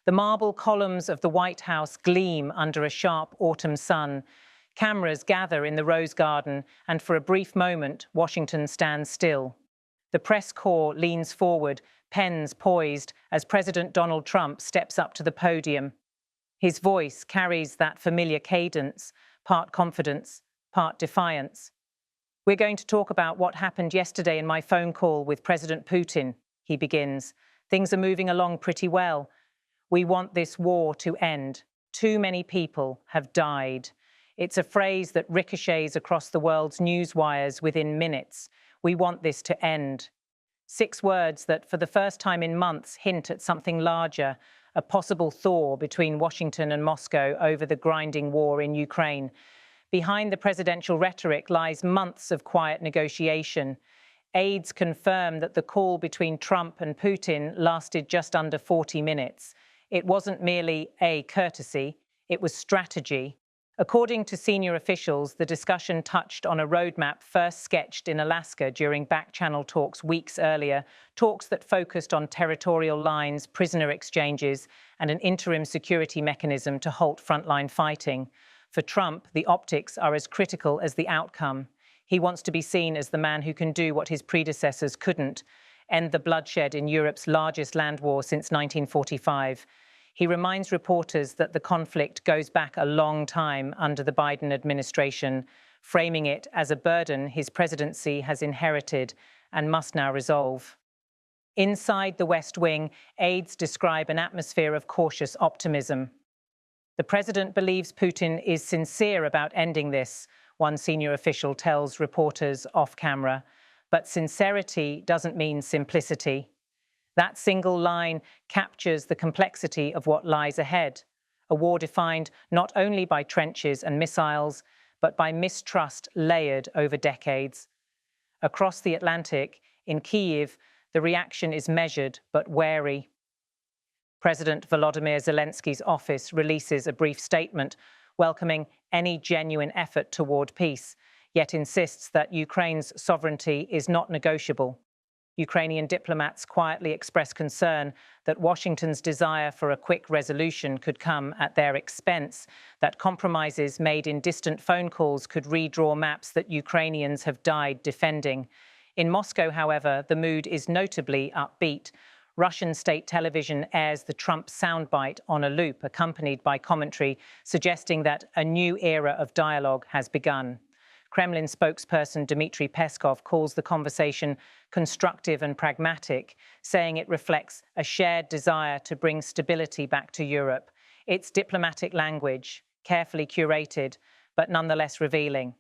The marble columns of the White House gleam under a sharp autumn sun. Cameras gather in the Rose Garden, and for a brief moment, Washington stands still. The press corps leans forward, pens poised, as President Donald Trump steps up to the podium. His voice carries that familiar cadence, part confidence, part defiance. "We're going to talk about what happened yesterday in my phone call with President Putin," he begins. "Things are moving along pretty well. We want this war to end. Too many people have died." It's a phrase that ricochets across the world's news wires within minutes. We want this to end. 6 words that, for the first time in months, hint at something larger, a possible thaw between Washington and Moscow over the grinding war in Ukraine. Behind the presidential rhetoric lies months of quiet negotiation. Aides confirm that the call between Trump and Putin lasted just under 40 minutes. It wasn't merely a courtesy, it was strategy. According to senior officials, the discussion touched on a roadmap first sketched in Alaska during back-channel talks weeks earlier, talks that focused on territorial lines, prisoner exchanges, and an interim security mechanism to halt frontline fighting. For Trump, the optics are as critical as the outcome. He wants to be seen as the man who can do what his predecessors couldn't, end the bloodshed in Europe's largest land war since 1945. He reminds reporters that the conflict goes back a long time under the Biden administration, framing it as a burden his presidency has inherited and must now resolve. Inside the West Wing, aides describe an atmosphere of cautious optimism. "The president believes Putin is sincere about ending this," one senior official tells reporters off camera. But sincerity doesn't mean simplicity. That single line captures the complexity of what lies ahead, a war defined not only by trenches and missiles, but by mistrust layered over decades. Across the Atlantic, in Kyiv, the reaction is measured but wary. President Volodymyr Zelensky's office releases a brief statement welcoming any genuine effort toward peace, yet insists that Ukraine's sovereignty is not negotiable. Ukrainian diplomats quietly express concern that Washington's desire for a quick resolution could come at their expense, that compromises made in distant phone calls could redraw maps that Ukrainians have died defending. In Moscow, however, the mood is notably upbeat. Russian state television airs the Trump soundbite on a loop, accompanied by commentary suggesting that a new era of dialogue has begun. Kremlin spokesperson Dmitry Peskov calls the conversation constructive and pragmatic, saying it reflects a shared desire to bring stability back to Europe. It's diplomatic language, carefully curated, but nonetheless revealing.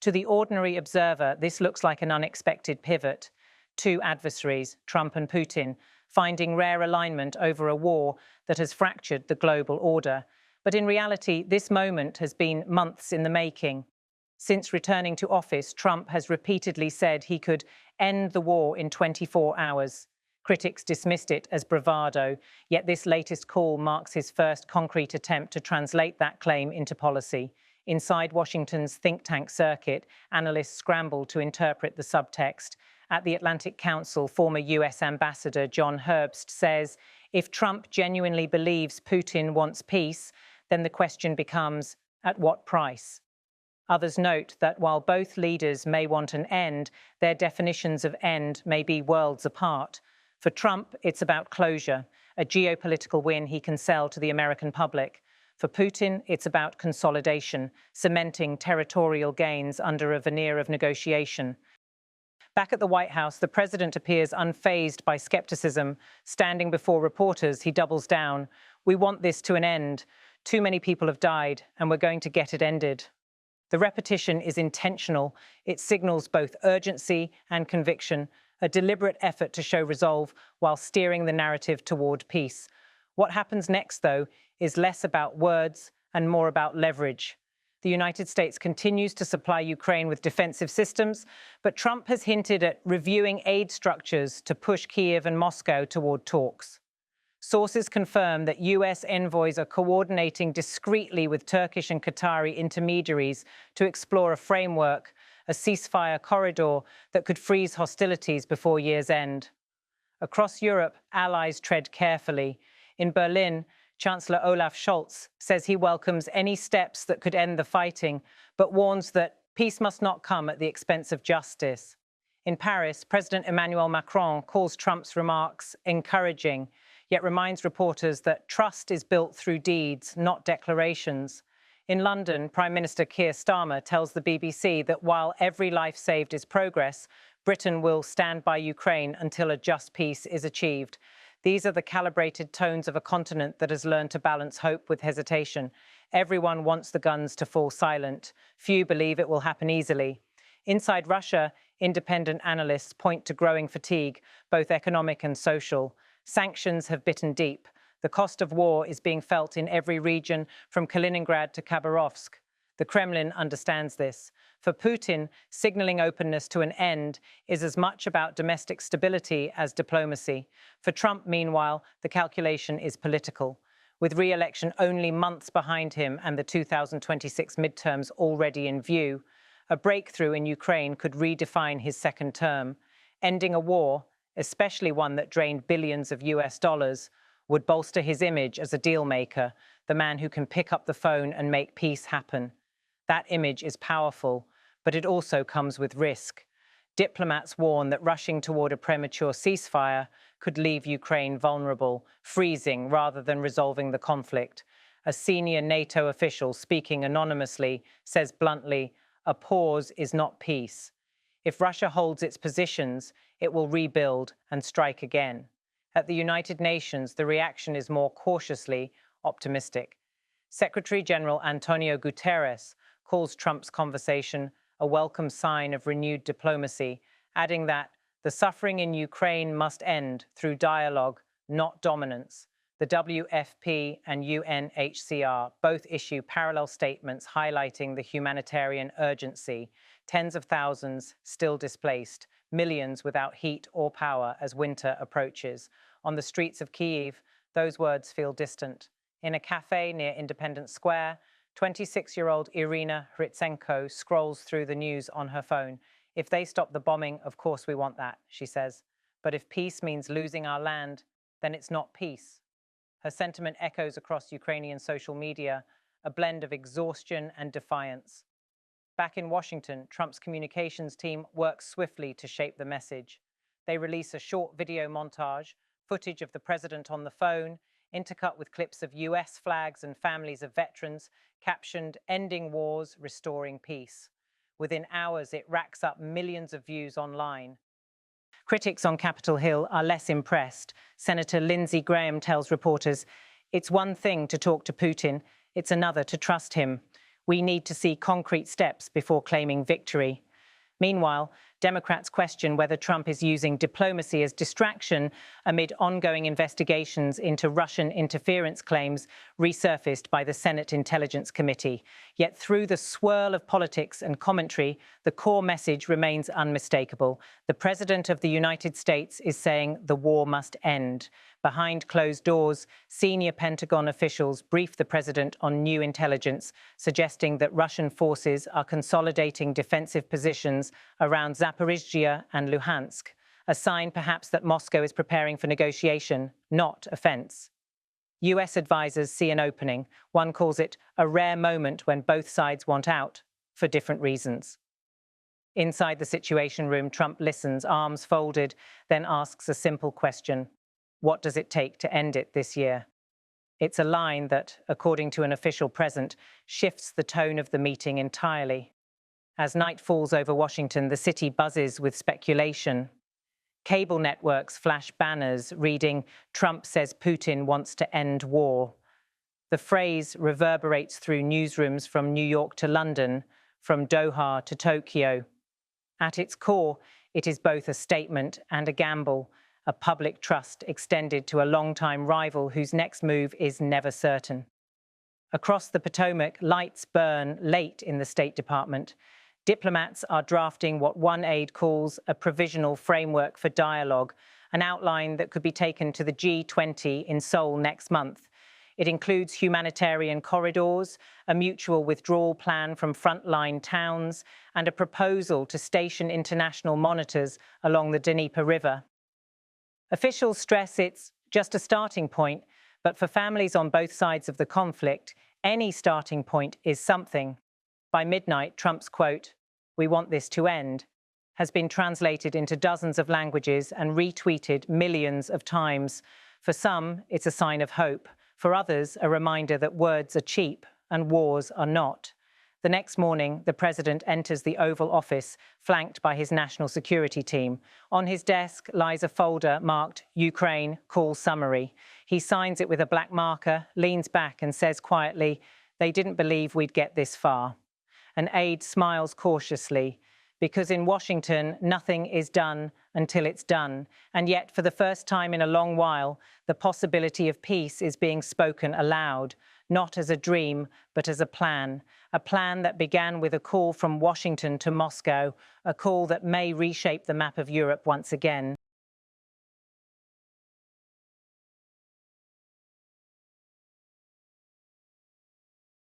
To the ordinary observer, this looks like an unexpected pivot. 2 adversaries, Trump and Putin, finding rare alignment over a war that has fractured the global order. But in reality, this moment has been months in the making. Since returning to office, Trump has repeatedly said he could end the war in 24 hours. Critics dismissed it as bravado, yet this latest call marks his first concrete attempt to translate that claim into policy. Inside Washington's think tank circuit, analysts scramble to interpret the subtext. At the Atlantic Council, former U.S. Ambassador John Herbst says, if Trump genuinely believes Putin wants peace, then the question becomes, at what price? Others note that while both leaders may want an end, their definitions of end may be worlds apart. For Trump, it's about closure, a geopolitical win he can sell to the American public. For Putin, it's about consolidation, cementing territorial gains under a veneer of negotiation. Back at the White House, the president appears unfazed by skepticism. Standing before reporters, he doubles down. "We want this to an end. Too many people have died, and we're going to get it ended." The repetition is intentional. It signals both urgency and conviction, a deliberate effort to show resolve while steering the narrative toward peace. What happens next, though, is less about words and more about leverage. The United States continues to supply Ukraine with defensive systems, but Trump has hinted at reviewing aid structures to push Kyiv and Moscow toward talks. Sources confirm that U.S. envoys are coordinating discreetly with Turkish and Qatari intermediaries to explore a framework, a ceasefire corridor that could freeze hostilities before year's end. Across Europe, allies tread carefully. In Berlin, Chancellor Olaf Scholz says he welcomes any steps that could end the fighting, but warns that peace must not come at the expense of justice. In Paris, President Emmanuel Macron calls Trump's remarks encouraging, yet reminds reporters that trust is built through deeds, not declarations. In London, Prime Minister Keir Starmer tells the BBC that while every life saved is progress, Britain will stand by Ukraine until a just peace is achieved. These are the calibrated tones of a continent that has learned to balance hope with hesitation. Everyone wants the guns to fall silent. Few believe it will happen easily. Inside Russia, independent analysts point to growing fatigue, both economic and social. Sanctions have bitten deep. The cost of war is being felt in every region, from Kaliningrad to Khabarovsk. The Kremlin understands this. For Putin, signaling openness to an end is as much about domestic stability as diplomacy. For Trump, meanwhile, the calculation is political. With re-election only months behind him and the 2026 midterms already in view, a breakthrough in Ukraine could redefine his second term. Ending a war, especially one that drained billions of US dollars, would bolster his image as a deal maker, the man who can pick up the phone and make peace happen. That image is powerful, but it also comes with risk. Diplomats warn that rushing toward a premature ceasefire could leave Ukraine vulnerable, freezing rather than resolving the conflict. A senior NATO official speaking anonymously says bluntly, "A pause is not peace." If Russia holds its positions, it will rebuild and strike again. At the United Nations, the reaction is more cautiously optimistic. Secretary General Antonio Guterres calls Trump's conversation a welcome sign of renewed diplomacy, adding that the suffering in Ukraine must end through dialogue, not dominance. The WFP and UNHCR both issue parallel statements highlighting the humanitarian urgency. Tens of thousands still displaced, millions without heat or power as winter approaches. On the streets of Kyiv, those words feel distant. In a cafe near Independence Square, 26-year-old Irina Hrytsenko scrolls through the news on her phone. "If they stop the bombing, of course we want that," she says. "But if peace means losing our land, then it's not peace." Her sentiment echoes across Ukrainian social media, a blend of exhaustion and defiance. Back in Washington, Trump's communications team works swiftly to shape the message. They release a short video montage, footage of the president on the phone, intercut with clips of U.S. flags and families of veterans, captioned "Ending Wars, Restoring Peace." Within hours, it racks up millions of views online. Critics on Capitol Hill are less impressed. Senator Lindsey Graham tells reporters, "It's one thing to talk to Putin, it's another to trust him. We need to see concrete steps before claiming victory." Meanwhile, Democrats question whether Trump is using diplomacy as distraction amid ongoing investigations into Russian interference claims resurfaced by the Senate Intelligence Committee. Yet through the swirl of politics and commentary, the core message remains unmistakable. The President of the United States is saying the war must end. Behind closed doors, senior Pentagon officials brief the president on new intelligence, suggesting that Russian forces are consolidating defensive positions around Zaporizhzhia and Luhansk, a sign perhaps that Moscow is preparing for negotiation, not offense. US advisors see an opening. One calls it a rare moment when both sides want out, for different reasons. Inside the Situation Room, Trump listens, arms folded, then asks a simple question. What does it take to end it this year? It's a line that, according to an official present, shifts the tone of the meeting entirely. As night falls over Washington, the city buzzes with speculation. Cable networks flash banners reading, "Trump says Putin wants to end war." The phrase reverberates through newsrooms from New York to London, from Doha to Tokyo. At its core, it is both a statement and a gamble, a public trust extended to a longtime rival whose next move is never certain. Across the Potomac, lights burn late in the State Department. Diplomats are drafting what one aide calls a provisional framework for dialogue, an outline that could be taken to the G20 in Seoul next month. It includes humanitarian corridors, a mutual withdrawal plan from frontline towns, and a proposal to station international monitors along the Dnieper River. Officials stress it's just a starting point, But for families on both sides of the conflict, any starting point is something. By midnight, Trump's quote, "We want this to end," has been translated into dozens of languages and retweeted millions of times. For some, it's a sign of hope. For others, a reminder that words are cheap and wars are not. The next morning, the president enters the Oval Office, flanked by his national security team. On his desk lies a folder marked Ukraine Call Summary. He signs it with a black marker, leans back and says quietly, "They didn't believe we'd get this far." An aide smiles cautiously, because in Washington, nothing is done until it's done. And yet, for the first time in a long while, the possibility of peace is being spoken aloud, not as a dream, but as a plan that began with a call from Washington to Moscow, a call that may reshape the map of Europe once again.